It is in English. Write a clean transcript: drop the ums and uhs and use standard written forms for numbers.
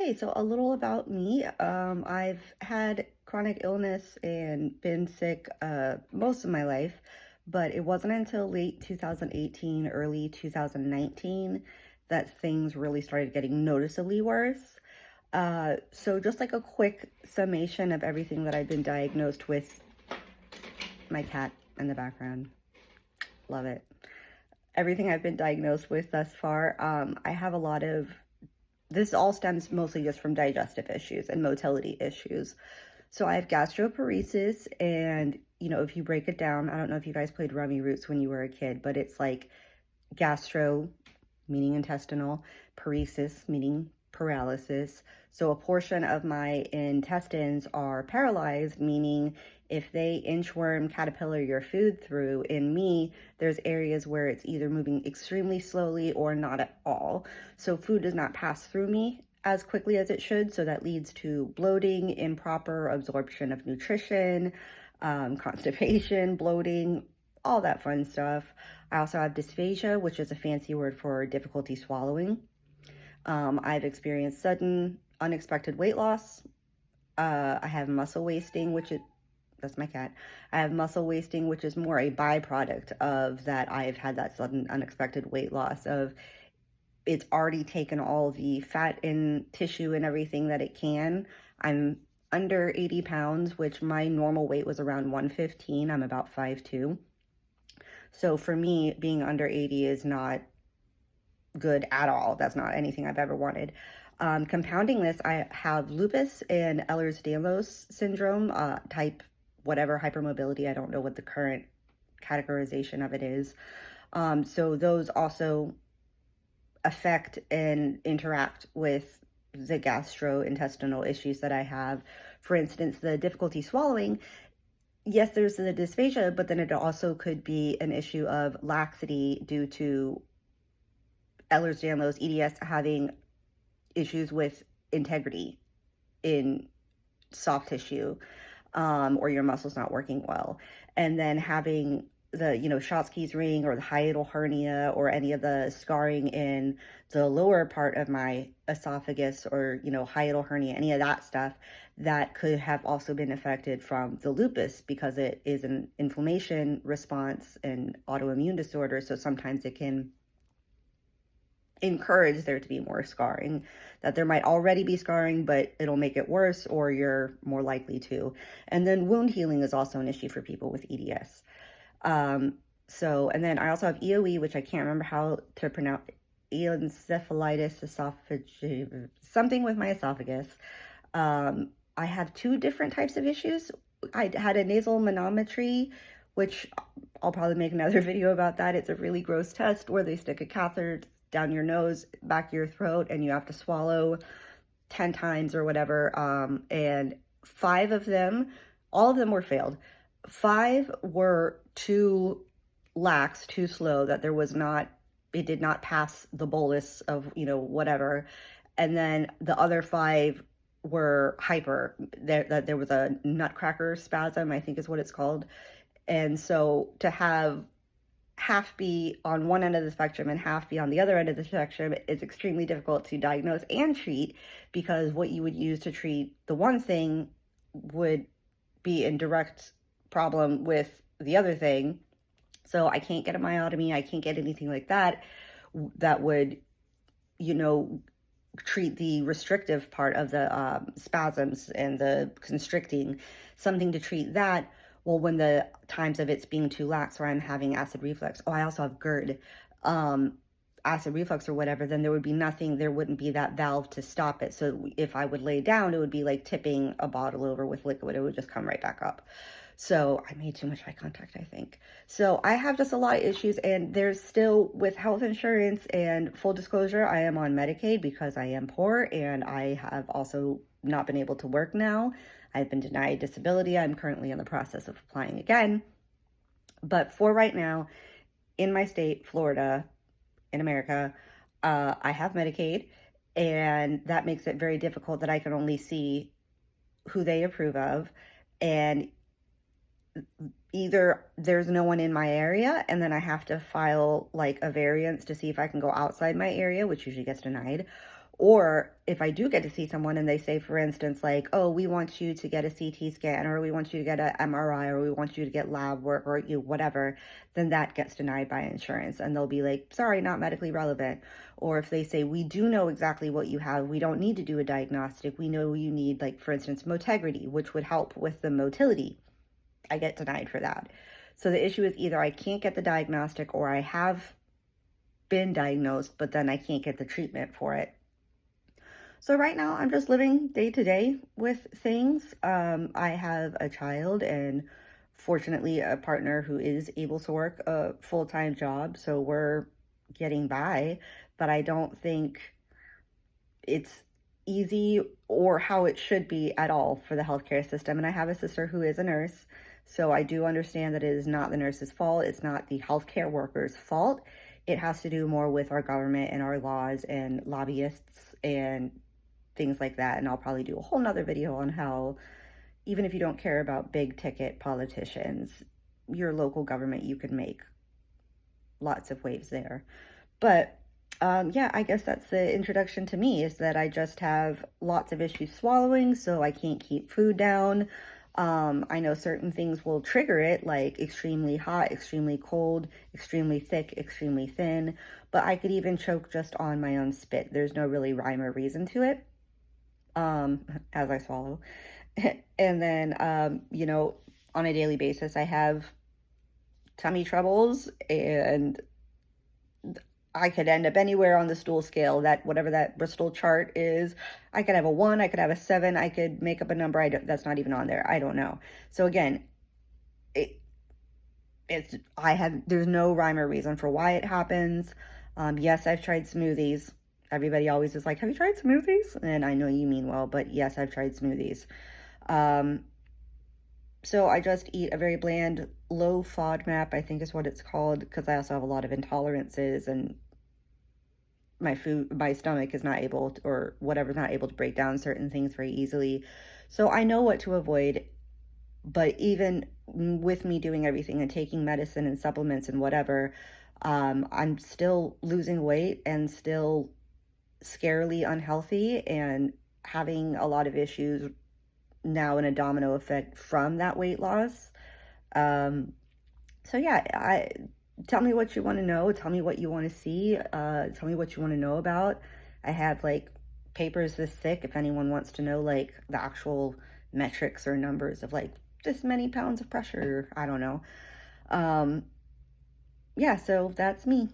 Okay, so a little about me. I've had chronic illness and been sick most of my life, but it wasn't until late 2018, early 2019 that things really started getting noticeably worse. So just like a quick summation of everything that I've been diagnosed with, my cat in the background, love it. Everything I've been diagnosed with thus far, I have a lot of this all stems mostly just from digestive issues and motility issues. So I have gastroparesis, and if you break it down, I don't know if you guys played Rummy Roots when you were a kid, but it's like gastro, meaning intestinal, paresis, meaning paralysis. So a portion of my intestines are paralyzed, meaning if they inchworm caterpillar your food through, in me, there's areas where it's either moving extremely slowly or not at all. So food does not pass through me as quickly as it should. So that leads to bloating, improper absorption of nutrition, constipation, bloating, all that fun stuff. I also have dysphagia, which is a fancy word for difficulty swallowing. I've experienced sudden, unexpected weight loss. I have muscle wasting, that's my cat. I have muscle wasting, which is more a byproduct of that. I've had that sudden, unexpected weight loss of it's already taken all the fat and tissue and everything that it can. I'm under 80 pounds, which my normal weight was around 115. I'm about 5'2". So for me, being under 80 is not good at all. That's not anything I've ever wanted. Compounding this, I have lupus and Ehlers-Danlos syndrome, type whatever hypermobility. I don't know what the current categorization of it is. So those also affect and interact with the gastrointestinal issues that I have. For instance, the difficulty swallowing. Yes, there's the dysphagia, but then it also could be an issue of laxity due to Ehlers-Danlos, EDS having issues with integrity in soft tissue, or your muscles not working well. And then having the, Schatzki's ring or the hiatal hernia or any of the scarring in the lower part of my esophagus or, hiatal hernia, any of that stuff that could have also been affected from the lupus because it is an inflammation response and autoimmune disorder. So sometimes it can encourage there to be more scarring, that there might already be scarring, but it'll make it worse or you're more likely to. And then wound healing is also an issue for people with EDS. And then I also have EOE, which I can't remember how to pronounce, encephalitis esophageal, something with my esophagus. I have two different types of issues. I had a nasal manometry, which I'll probably make another video about that. It's a really gross test where they stick a catheter down your nose, back of your throat, and you have to swallow 10 times or whatever. And 5 of them, all of them were failed. 5 were too lax, too slow, that it did not pass the bolus of, whatever. And then the other 5 were hyper. There was a nutcracker spasm, I think is what it's called. And so to have half be on one end of the spectrum and half be on the other end of the spectrum is extremely difficult to diagnose and treat, because what you would use to treat the one thing would be in direct problem with the other thing. So I can't get a myotomy. I can't get anything like that would, treat the restrictive part of the spasms and the constricting, something to treat that. Well, when the times of it's being too lax or I'm having acid reflux, I also have GERD, acid reflux or whatever, then there wouldn't be that valve to stop it. So if I would lay down, it would be like tipping a bottle over with liquid. It would just come right back up. So I made too much eye contact, I think. So I have just a lot of issues, and there's still, with health insurance and full disclosure, I am on Medicaid because I am poor, and I have also not been able to work now. I've been denied disability. I'm currently in the process of applying again. But for right now, in my state, Florida, in America, I have Medicaid, and that makes it very difficult that I can only see who they approve of. And either there's no one in my area, and then I have to file like a variance to see if I can go outside my area, which usually gets denied, Or if I do get to see someone and they say, for instance, like, oh, we want you to get a CT scan, or we want you to get an MRI, or we want you to get lab work, or whatever, then that gets denied by insurance. And they'll be like, sorry, not medically relevant. Or if they say, we do know exactly what you have, we don't need to do a diagnostic. We know you need, like, for instance, motegrity, which would help with the motility. I get denied for that. So the issue is either I can't get the diagnostic or I have been diagnosed, but then I can't get the treatment for it. So right now I'm just living day to day with things. I have a child and fortunately a partner who is able to work a full-time job. So we're getting by, but I don't think it's easy or how it should be at all for the healthcare system. And I have a sister who is a nurse. So I do understand that it is not the nurse's fault. It's not the healthcare workers' fault. It has to do more with our government and our laws and lobbyists and things like that. And I'll probably do a whole nother video on how, even if you don't care about big ticket politicians, your local government, you can make lots of waves there. But yeah, I guess that's the introduction to me, is that I just have lots of issues swallowing, so I can't keep food down. I know certain things will trigger it, like extremely hot, extremely cold, extremely thick, extremely thin, but I could even choke just on my own spit. There's no really rhyme or reason to it, as I swallow. And then, on a daily basis, I have tummy troubles, and I could end up anywhere on the stool scale, that whatever that Bristol chart is. I could have a 1, I could have a 7, I could make up a number that's not even on there. I don't know. So again, there's no rhyme or reason for why it happens. Yes, I've tried smoothies. Everybody always is like, have you tried smoothies? And I know you mean well, but yes, I've tried smoothies. So I just eat a very bland, low FODMAP, I think is what it's called, because I also have a lot of intolerances, and my stomach is not able to, or whatever's not able to break down certain things very easily. So I know what to avoid, but even with me doing everything and taking medicine and supplements and whatever, I'm still losing weight and still scarily unhealthy and having a lot of issues now in a domino effect from that weight loss. So yeah, tell me what you want to know. Tell me what you want to see. Tell me what you want to know about. I have like papers this thick if anyone wants to know like the actual metrics or numbers of like this many pounds of pressure. I don't know. Yeah, so that's me.